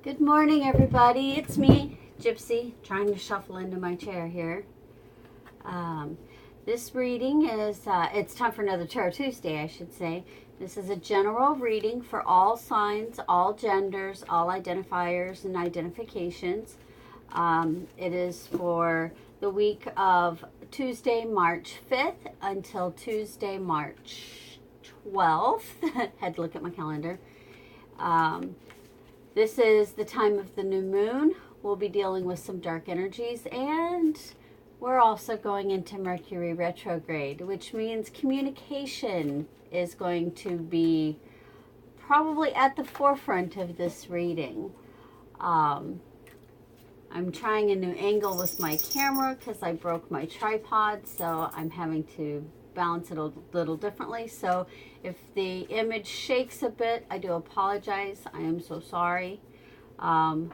Good morning, everybody. It's me, Gypsy, trying to shuffle into my chair here. This reading is, it's time for another Tarot Tuesday, I should say. This is a general reading for all signs, all genders, all identifiers and identifications. It is for the week of Tuesday, March 5th until Tuesday, March 12th. Had to look at my calendar. This is the time of the new moon. We'll be dealing with some dark energies, and we're also going into Mercury retrograde, which means communication is going to be probably at the forefront of this reading. I'm trying a new angle with my camera because I broke my tripod, so I'm having to balance it a little differently. So if the image shakes a bit, I do apologize. I am so sorry. And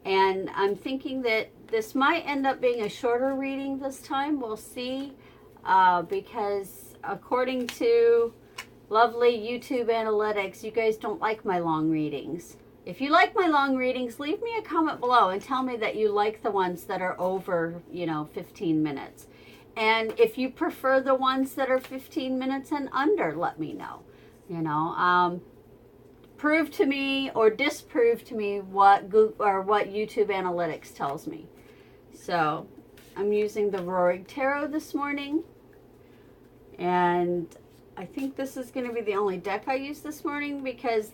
I'm thinking that this might end up being a shorter reading this time. We'll see, because according to lovely YouTube analytics, you guys don't like my long readings. If you like my long readings, leave me a comment below and tell me that you like the ones that are over, 15 minutes. And if you prefer the ones that are 15 minutes and under, let me know. Prove to me or disprove to me what YouTube analytics tells me. So I'm using the Roaring Tarot this morning. And I think this is going to be the only deck I use this morning because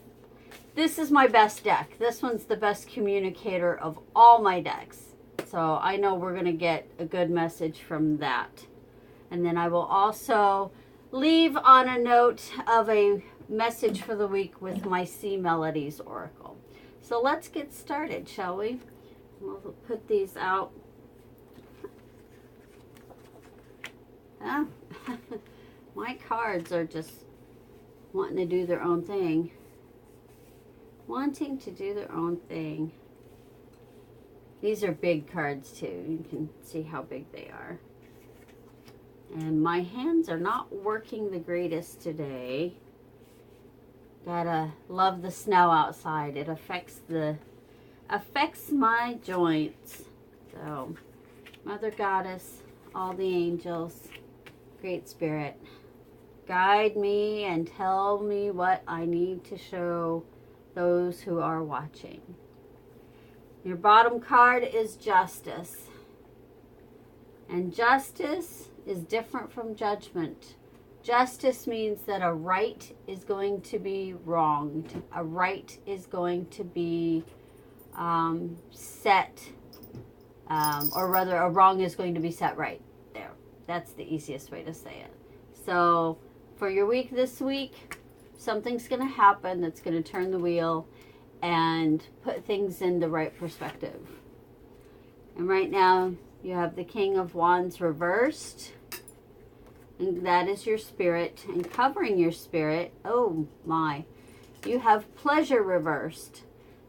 this is my best deck. This one's the best communicator of all my decks. So I know we're going to get a good message from that. And then I will also leave on a note of a message for the week with my Sea Melodies Oracle. So let's get started, shall we? We'll put these out. Oh, my cards are just wanting to do their own thing. Wanting to do their own thing. These are big cards too. You can see how big they are. And my hands are not working the greatest today. Gotta love the snow outside. It affects my joints. So, Mother Goddess, all the angels, Great Spirit, guide me and tell me what I need to show those who are watching. Your bottom card is Justice. And justice is different from judgment. Justice means that a right is going to be wronged. A right is going to be set, or rather a wrong is going to be set right. There. That's the easiest way to say it. So for your week this week, something's going to happen that's going to turn the wheel and put things in the right perspective. And right now, you have the King of Wands reversed. And that is your spirit. And covering your spirit, oh my, you have pleasure reversed.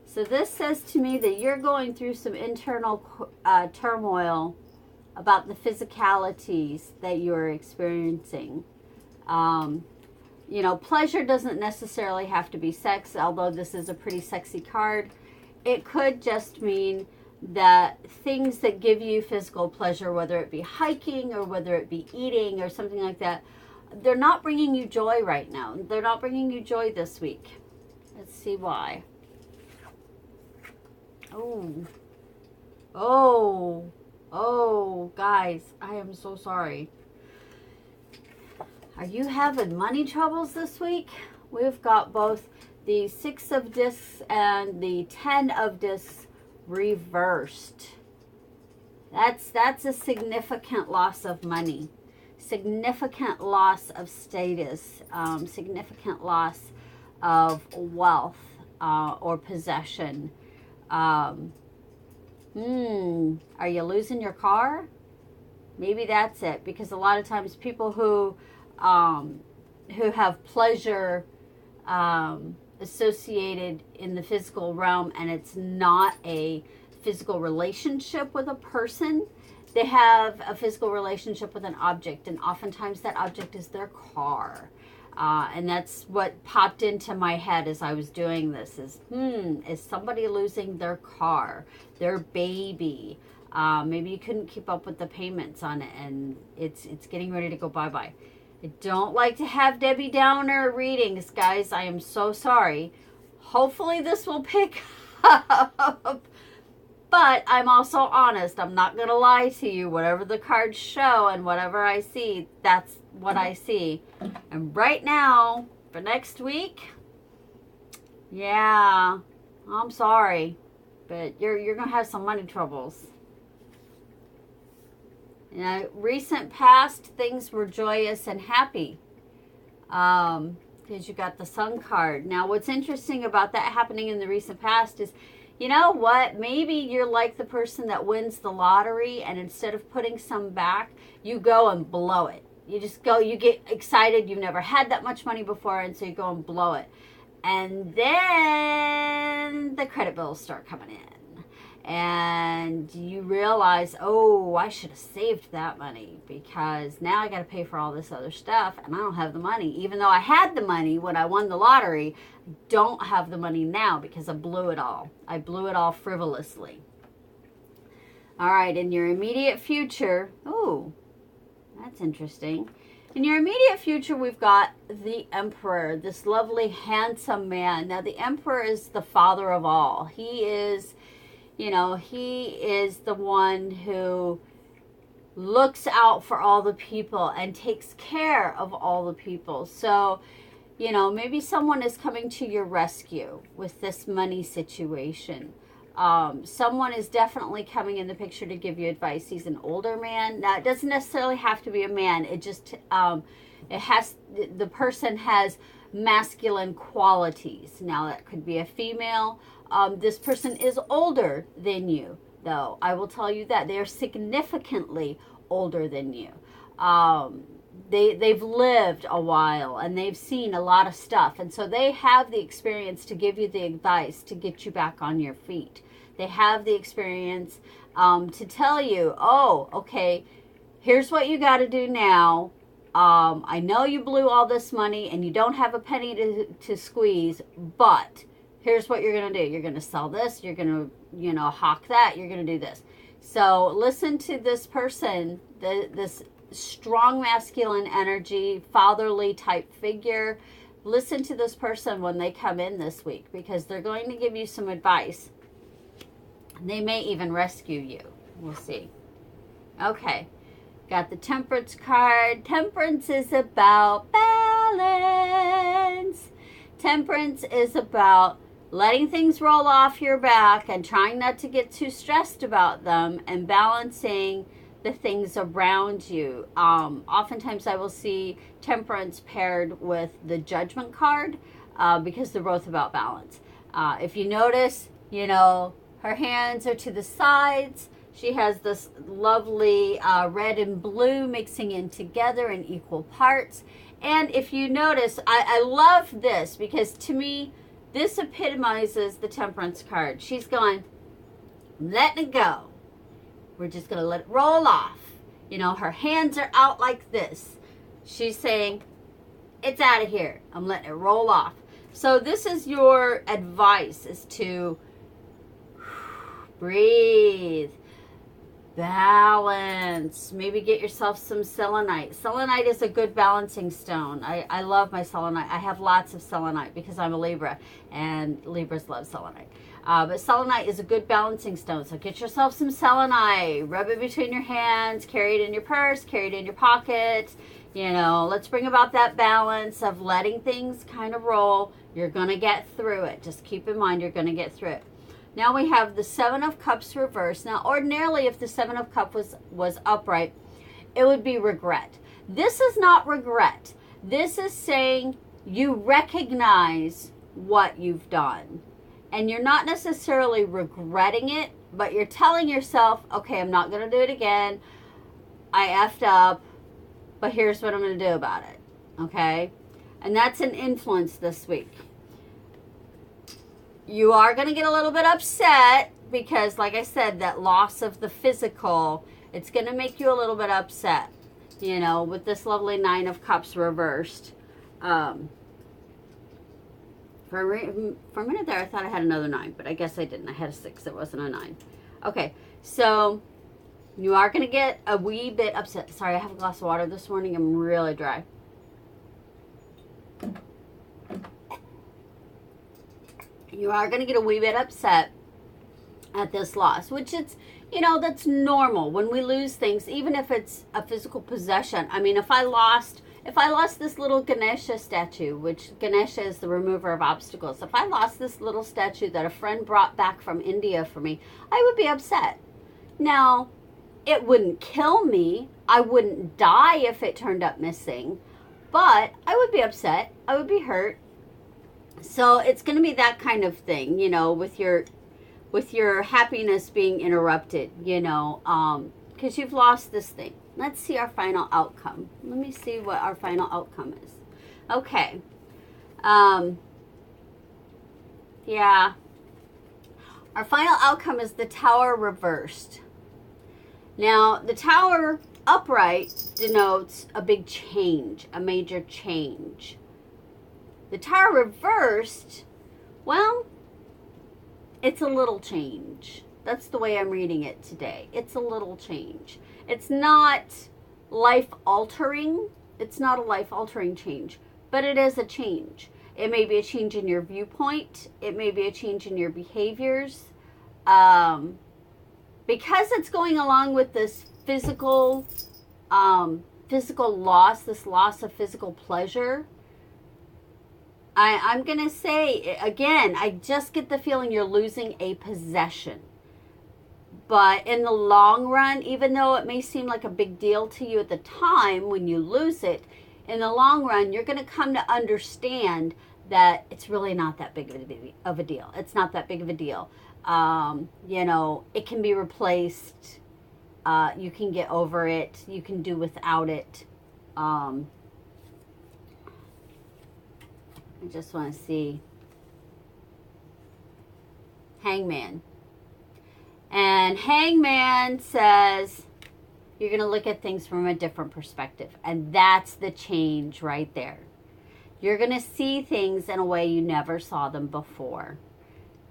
So this says to me that you're going through some internal turmoil about the physicalities that you're experiencing. Pleasure doesn't necessarily have to be sex, although this is a pretty sexy card. It could just mean that things that give you physical pleasure, whether it be hiking or whether it be eating or something like that, they're not bringing you joy right now. They're not bringing you joy this week. Let's see why. Oh, guys, I am so sorry. Are you having money troubles this week? We've got both the 6 of discs and the 10 of discs reversed. That's a significant loss of money, significant loss of status, significant loss of wealth or possession. Are you losing your car? Maybe that's it, because a lot of times people who have pleasure associated in the physical realm, and it's not a physical relationship with a person, they have a physical relationship with an object, and oftentimes that object is their car. And that's what popped into my head as I was doing this is somebody losing their car, their baby? Maybe you couldn't keep up with the payments on it and it's getting ready to go bye-bye. I don't like to have Debbie Downer readings, guys. I am so sorry. Hopefully this will pick up. But I'm also honest. I'm not going to lie to you. Whatever the cards show and whatever I see, that's what I see. And right now, for next week, yeah, I'm sorry. But you're going to have some money troubles. You know, recent past, things were joyous and happy. Because you got the Sun card. Now, what's interesting about that happening in the recent past is, you know what? Maybe you're like the person that wins the lottery and instead of putting some back, you go and blow it. You just go, you get excited. You've never had that much money before, and so you go and blow it. And then the credit bills start coming in. And you realize, oh, I should have saved that money because now I got to pay for all this other stuff and I don't have the money. Even though I had the money when I won the lottery, I don't have the money now because I blew it all. I blew it all frivolously. All right, in your immediate future, oh, that's interesting. In your immediate future, we've got the Emperor, this lovely, handsome man. Now, the Emperor is the father of all. He is... You know, he is the one who looks out for all the people and takes care of all the people. So, you know, maybe someone is coming to your rescue with this money situation. Someone is definitely coming in the picture to give you advice. He's an older man. Now, it doesn't necessarily have to be a man. It just, the person has masculine qualities. Now, that could be a female. This person is older than you, though. I will tell you that. They are significantly older than you. They've lived a while, and they've seen a lot of stuff. And so they have the experience to give you the advice to get you back on your feet. They have the experience to tell you, oh, okay, here's what you got to do now. I know you blew all this money, and you don't have a penny to squeeze, but... here's what you're going to do. You're going to sell this. You're going to, you know, hawk that. You're going to do this. So listen to this person, this strong masculine energy, fatherly type figure. Listen to this person when they come in this week because they're going to give you some advice. They may even rescue you. We'll see. Okay. Got the Temperance card. Temperance is about balance. Temperance is about letting things roll off your back and trying not to get too stressed about them and balancing the things around you. Oftentimes I will see Temperance paired with the Judgment card because they're both about balance. If you notice, you know, her hands are to the sides. She has this lovely red and blue mixing in together in equal parts. And if you notice, I love this because to me, this epitomizes the Temperance card. She's going, letting it go. We're just going to let it roll off. You know, her hands are out like this. She's saying, it's out of here. I'm letting it roll off. So this is your advice, is to breathe. Balance. Maybe get yourself some selenite. Selenite is a good balancing stone. I love my selenite. I have lots of selenite because I'm a Libra and Libras love selenite. But selenite is a good balancing stone. So get yourself some selenite. Rub it between your hands. Carry it in your purse. Carry it in your pocket. You know, let's bring about that balance of letting things kind of roll. You're going to get through it. Just keep in mind you're going to get through it. Now we have the Seven of Cups reversed. Now, ordinarily, if the Seven of Cups was upright, it would be regret. This is not regret. This is saying you recognize what you've done. And you're not necessarily regretting it, but you're telling yourself, okay, I'm not going to do it again. I effed up, but here's what I'm going to do about it. Okay? And that's an influence this week. You are going to get a little bit upset because, like I said, that loss of the physical, it's going to make you a little bit upset, you know, with this lovely Nine of Cups reversed. For a minute there, I thought I had another 9, but I guess I didn't. I had a 6. It wasn't a 9. Okay, so you are going to get a wee bit upset. Sorry, I have a glass of water this morning. I'm really dry. You are going to get a wee bit upset at this loss, which it's, that's normal when we lose things, even if it's a physical possession. I mean, if I lost this little Ganesha statue, which Ganesha is the remover of obstacles, if I lost this little statue that a friend brought back from India for me, I would be upset. Now, it wouldn't kill me. I wouldn't die if it turned up missing, but I would be upset. I would be hurt. So it's going to be that kind of thing, with your happiness being interrupted, because you've lost this thing. Let's see our final outcome. Let me see what our final outcome is. Okay. Yeah. Our final outcome is the Tower reversed. Now, the Tower upright denotes a big change, a major change. The Tower reversed, well, it's a little change. That's the way I'm reading it today. It's a little change. It's not life-altering. It's not a life-altering change, but it is a change. It may be a change in your viewpoint. It may be a change in your behaviors. Because it's going along with this physical loss, this loss of physical pleasure, I'm going to say, again, I just get the feeling you're losing a possession. But in the long run, even though it may seem like a big deal to you at the time when you lose it, in the long run, you're going to come to understand that it's really not that big of a deal. It's not that big of a deal. It can be replaced. You can get over it. You can do without it. I just want to see. Hangman. And Hangman says you're going to look at things from a different perspective. And that's the change right there. You're going to see things in a way you never saw them before.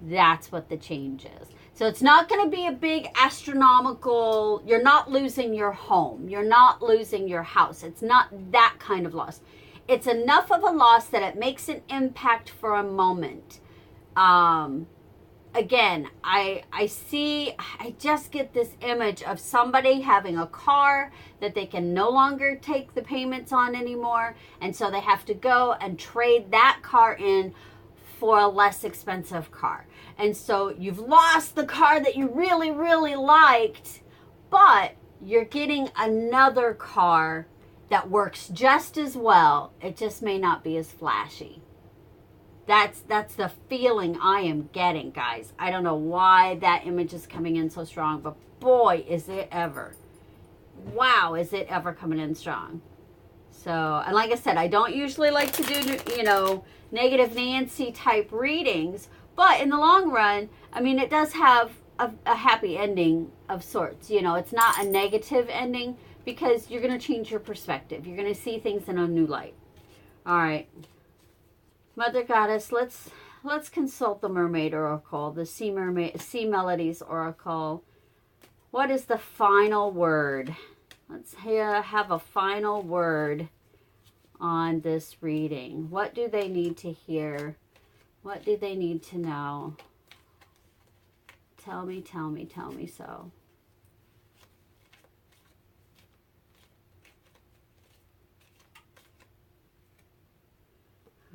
That's what the change is. So it's not going to be a big astronomical, you're not losing your home. You're not losing your house. It's not that kind of loss. It's enough of a loss that it makes an impact for a moment. Again, I just get this image of somebody having a car that they can no longer take the payments on anymore. And so they have to go and trade that car in for a less expensive car. And so you've lost the car that you really, really liked, but you're getting another car that works just as well. It just may not be as flashy. That's the feeling I am getting, guys. I don't know why that image is coming in so strong, but boy, is it ever. Wow, is it ever coming in strong. So, and like I said, I don't usually like to do, negative Nancy type readings, but in the long run, I mean, it does have a happy ending of sorts. It's not a negative ending because you're going to change your perspective. You're going to see things in a new light. All right. Mother Goddess, let's consult the Mermaid Oracle, the Sea Melodies Oracle. What is the final word? Let's have a final word on this reading. What do they need to hear? What do they need to know? Tell me so.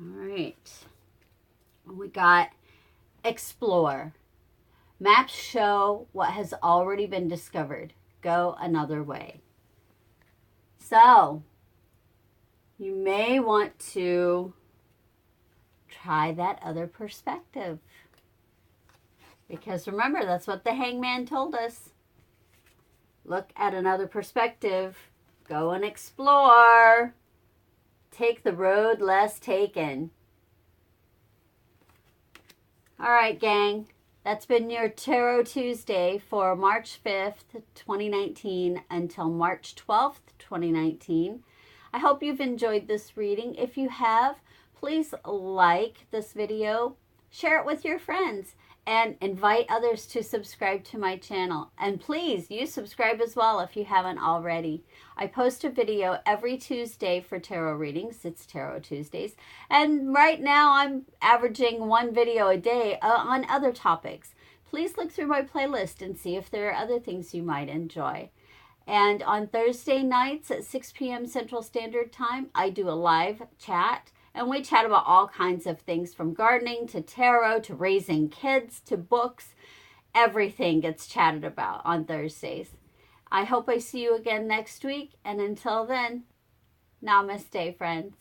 All right. We got explore. Maps show what has already been discovered. Go another way. So, you may want to try that other perspective. Because remember, that's what the Hangman told us. Look at another perspective. Go and explore. Take the road less taken. All right, gang. That's been your Tarot Tuesday for March 5th, 2019 until March 12th, 2019. I hope you've enjoyed this reading. If you have, please like this video, share it with your friends, and invite others to subscribe to my channel. And please, you subscribe as well if you haven't already. I post a video every Tuesday for tarot readings. It's Tarot Tuesdays. And right now I'm averaging one video a day on other topics. Please look through my playlist and see if there are other things you might enjoy. And on Thursday nights at 6 p.m. Central Standard Time, I do a live chat. And we chat about all kinds of things, from gardening to tarot to raising kids to books. Everything gets chatted about on Thursdays. I hope I see you again next week. And until then, namaste, friends.